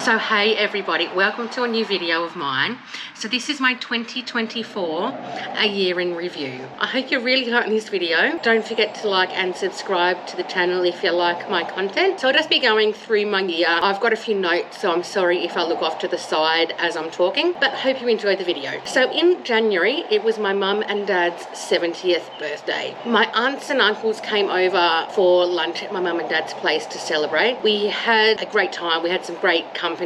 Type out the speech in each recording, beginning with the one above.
So hey everybody, welcome to a new video of mine. So this is my 2024 a year in review. I hope you're really liking this video. Don't forget to like and subscribe to the channel if you like my content. So I'll just be going through my year. I've got a few notes, so I'm sorry if I look off to the side as I'm talking, but hope you enjoy the video. So in January, it was my mum and dad's 70th birthday. My aunts and uncles came over for lunch at my mum and dad's place to celebrate. We had a great time. We had some great company.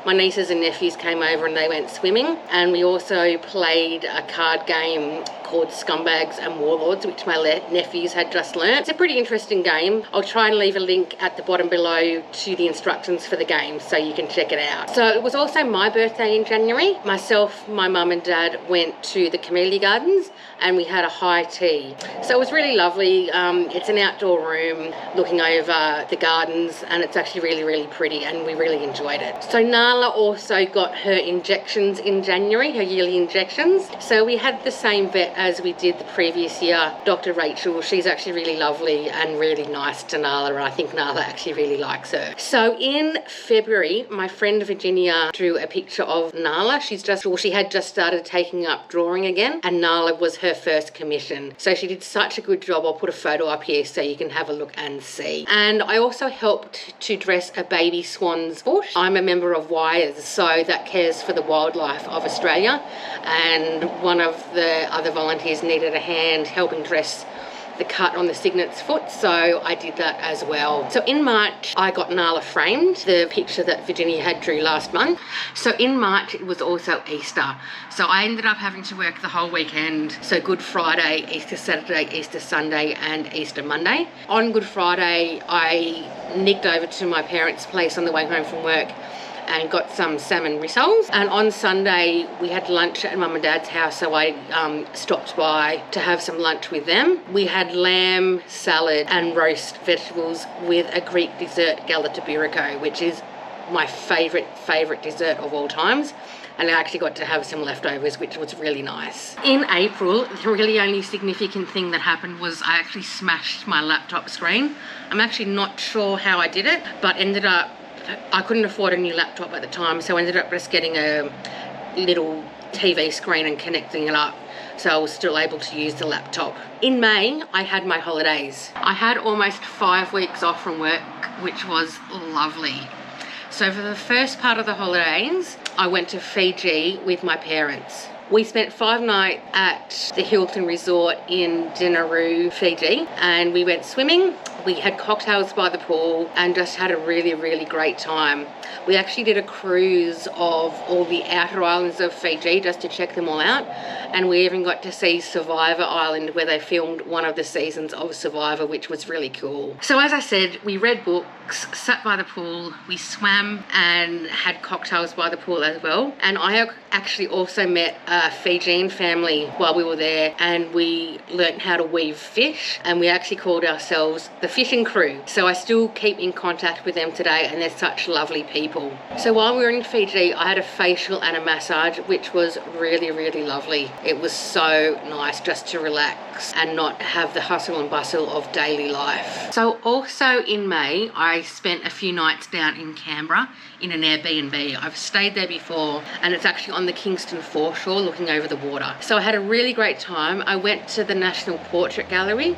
My nieces and nephews came over and they went swimming, and we also played a card game called Scumbags and Warlords, which my nephews had just learnt. It's a pretty interesting game. I'll try and leave a link at the bottom below to the instructions for the game so you can check it out. So it was also my birthday in January. Myself, my mum and dad went to the Camellia Gardens and we had a high tea. So it was really lovely. It's an outdoor room looking over the gardens, and it's actually really pretty, and we really enjoyed it. So Nala also got her injections in January, her yearly injections. So we had the same vet as we did the previous year, Dr. Rachel. She's actually really lovely and really nice to Nala, and I think Nala actually really likes her. So in February, my friend Virginia drew a picture of Nala. She had just started taking up drawing again, and Nala was her first commission. So she did such a good job. I'll put a photo up here so you can have a look and see. And I also helped to dress a baby swan's foot. I'm a member of Wires, so that cares for the wildlife of Australia, and one of the other volunteers needed a hand helping dress the cut on the cygnet's foot, so I did that as well. So in March, I got Nala framed, the picture that Virginia had drew last month. So in March, it was also Easter. So I ended up having to work the whole weekend. So Good Friday, Easter Saturday, Easter Sunday, and Easter Monday. On Good Friday, I nicked over to my parents' place on the way home from work and got some salmon rissoles. And on Sunday we had lunch at mum and dad's house, so I stopped by to have some lunch with them. We had lamb, salad and roast vegetables with a Greek dessert, Galata Buriko, which is my favourite dessert of all times. And I actually got to have some leftovers, which was really nice. In April, the really only significant thing that happened was I actually smashed my laptop screen. I'm actually not sure how I did it, but I couldn't afford a new laptop at the time, so I ended up just getting a little TV screen and connecting it up, so I was still able to use the laptop. In May, I had my holidays. I had almost 5 weeks off from work, which was lovely. So for the first part of the holidays, I went to Fiji with my parents. We spent 5 nights at the Hilton Resort in Dinaru, Fiji, and we went swimming. We had cocktails by the pool and just had a really great time. We actually did a cruise of all the outer islands of Fiji just to check them all out, and we even got to see Survivor Island, where they filmed one of the seasons of Survivor, which was really cool. So as I said, we read books, sat by the pool, we swam and had cocktails by the pool as well. And I actually also met a Fijian family while we were there, and we learnt how to weave fish, and we actually called ourselves the Fishing Crew. So I still keep in contact with them today, and they're such lovely people. So while we were in Fiji, I had a facial and a massage, which was really lovely. It was so nice just to relax and not have the hustle and bustle of daily life. So also in May, I spent a few nights down in Canberra in an Airbnb. I've stayed there before, and it's actually on the Kingston foreshore looking over the water. So I had a really great time. I went to the National Portrait Gallery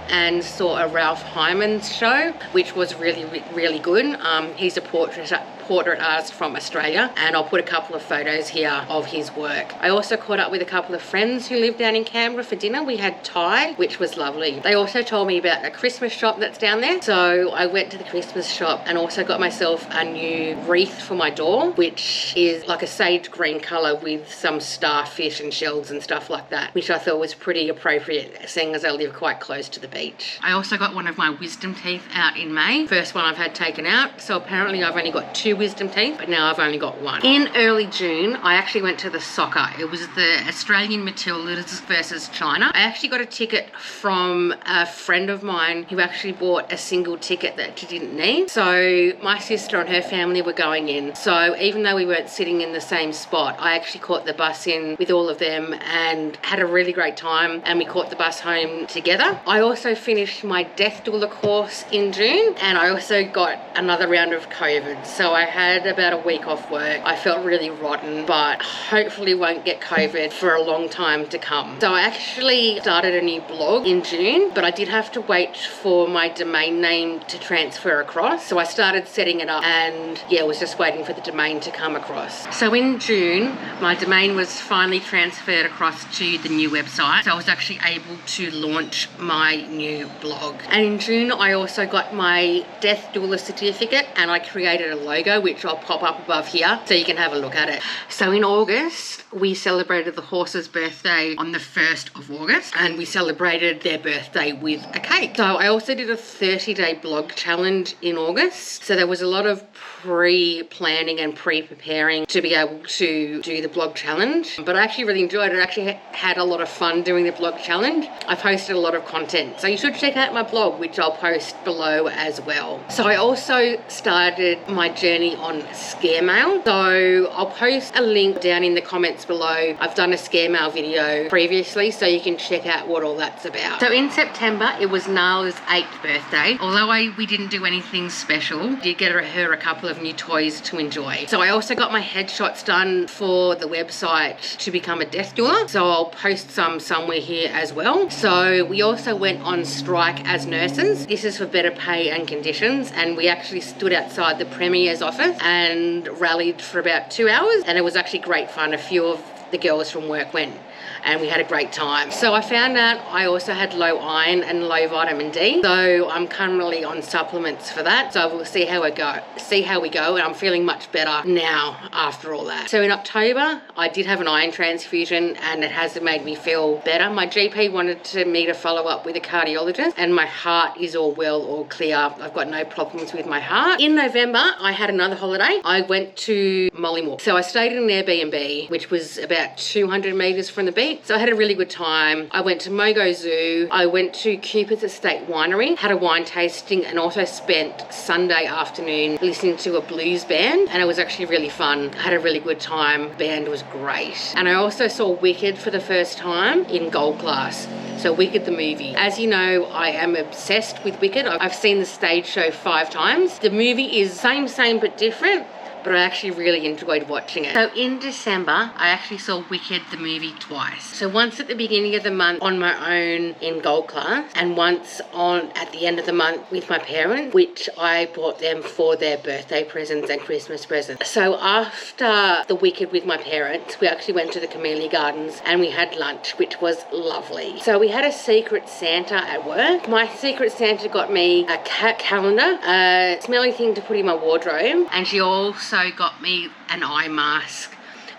and saw a Ralph Hymans show, which was really good. He's a portrait artist from Australia, and I'll put a couple of photos here of his work. I also caught up with a couple of friends who live down in Canberra for dinner. We had Thai, which was lovely. They also told me about a Christmas shop that's down there, so I went to the Christmas shop and also got myself a new wreath for my door, which is like a sage green colour with some starfish and shells and stuff like that, which I thought was pretty appropriate, seeing as I live quite close to the beach. I also got one of my wisdom teeth out in May. First one I've had taken out, so apparently I've only got 2 wisdom teeth, but now I've only got 1. In early June, I actually went to the soccer. It was the Australian Matildas versus China. I actually got a ticket from a friend of mine who actually bought a single ticket that she didn't need. So my sister and her family were going in. So even though we weren't sitting in the same spot, I actually caught the bus in with all of them and had a really great time, and we caught the bus home together. I also finished my death doula course in June, and I also got another round of COVID. So I had about a week off work. I felt really rotten, but hopefully won't get COVID for a long time to come. So I actually started a new blog in June, but I did have to wait for my domain name to transfer across. So I started setting it up and yeah, was just waiting for the domain to come across. So in June, my domain was finally transferred across to the new website. So I was actually able to launch my new blog. And in June, I also got my Death Doula certificate and I created a logo, which I'll pop up above here so you can have a look at it. So in August, we celebrated the horse's birthday on the 1st of August and we celebrated their birthday with a cake. So I also did a 30-day blog challenge in August. So there was a lot of pre-planning and pre-preparing to be able to do the blog challenge. But I actually really enjoyed it. I actually had a lot of fun doing the blog challenge. I posted a lot of content. So you should check out my blog, which I'll post below as well. So I also started my journey on Scaremail. So I'll post a link down in the comments below. I've done a Scaremail video previously, so you can check out what all that's about. So in September, it was Nala's 8th birthday. Although we didn't do anything special, did get her a couple of new toys to enjoy. So I also got my headshots done for the website to become a death doula. So I'll post some somewhere here as well. So we also went on strike as nurses. This is for better pay and conditions. And we actually stood outside the Premier's office and rallied for about 2 hours. And it was actually great fun. A few of the girls from work went and we had a great time. So I found out I also had low iron and low vitamin D. So I'm currently on supplements for that. So we'll see how we go. And I'm feeling much better now after all that. So in October, I did have an iron transfusion and it has made me feel better. My GP wanted me to follow up with a cardiologist and my heart is all well, all clear. I've got no problems with my heart. In November, I had another holiday. I went to Mollymook. So I stayed in an Airbnb, which was about 200 meters from the beach. So I had a really good time. I went to Mogo Zoo. I went to Cooper's Estate Winery, had a wine tasting and also spent Sunday afternoon listening to a blues band and it was actually really fun. I had a really good time. The band was great. And I also saw Wicked for the first time in gold class. So Wicked the movie. As you know, I am obsessed with Wicked. I've seen the stage show 5 times. The movie is same but different, but I actually really enjoyed watching it. So in December, I actually saw Wicked the movie twice. So once at the beginning of the month on my own in gold class and once at the end of the month with my parents, which I bought them for their birthday presents and Christmas presents. So after the Wicked with my parents, we actually went to the Camellia Gardens and we had lunch, which was lovely. So we had a Secret Santa at work. My Secret Santa got me a cat calendar, a smelly thing to put in my wardrobe, and she also got me an eye mask,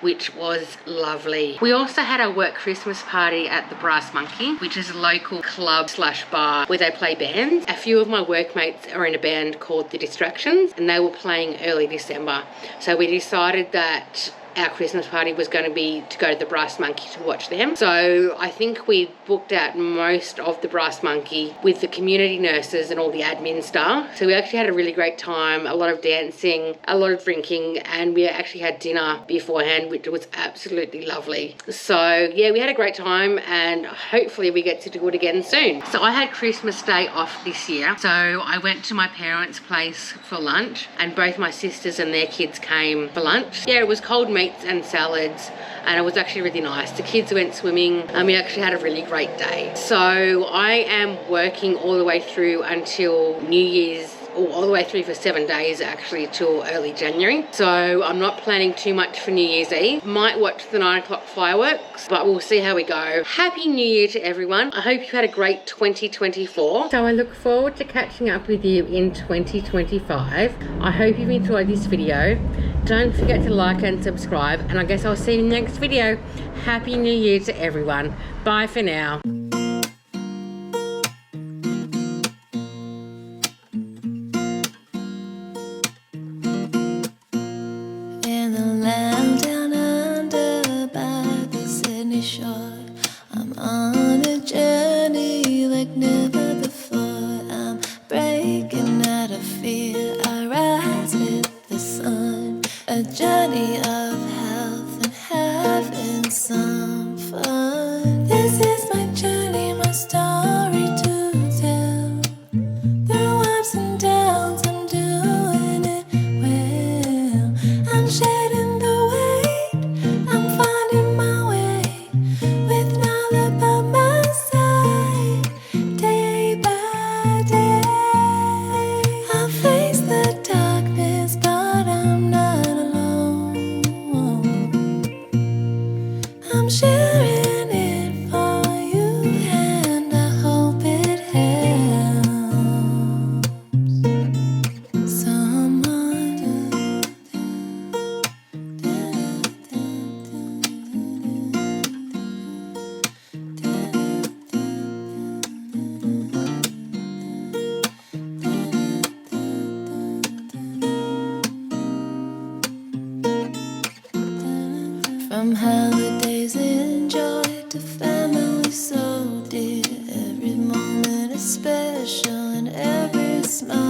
which was lovely. We also had our work Christmas party at the Brass Monkey, which is a local club / bar where they play bands. A few of my workmates are in a band called The Distractions and they were playing early December. So we decided that our Christmas party was going to be to go to the Brass Monkey to watch them. So I think we booked out most of the Brass Monkey with the community nurses and all the admin staff. So we actually had a really great time, a lot of dancing, a lot of drinking, and we actually had dinner beforehand, which was absolutely lovely. So yeah, we had a great time and hopefully we get to do it again soon. So I had Christmas Day off this year. So I went to my parents' place for lunch and both my sisters and their kids came for lunch. Yeah, it was cold meat and salads and it was actually really nice. The kids went swimming and we actually had a really great day. So I am working all the way through until New Year's, or all the way through for 7 days actually till early January. So I'm not planning too much for New Year's Eve. Might watch the 9 o'clock fireworks, but we'll see how we go. Happy New Year to everyone. I hope you had a great 2024. So I look forward to catching up with you in 2025. I hope you've enjoyed this video. Don't forget to like and subscribe, and I guess I'll see you in the next video. Happy New Year to everyone. Bye for now. A journey of health and having some fun. This is my journey, my story to tell. Through ups and downs, I'm doing it well. From holidays in joy to family so dear. Every moment is special and every smile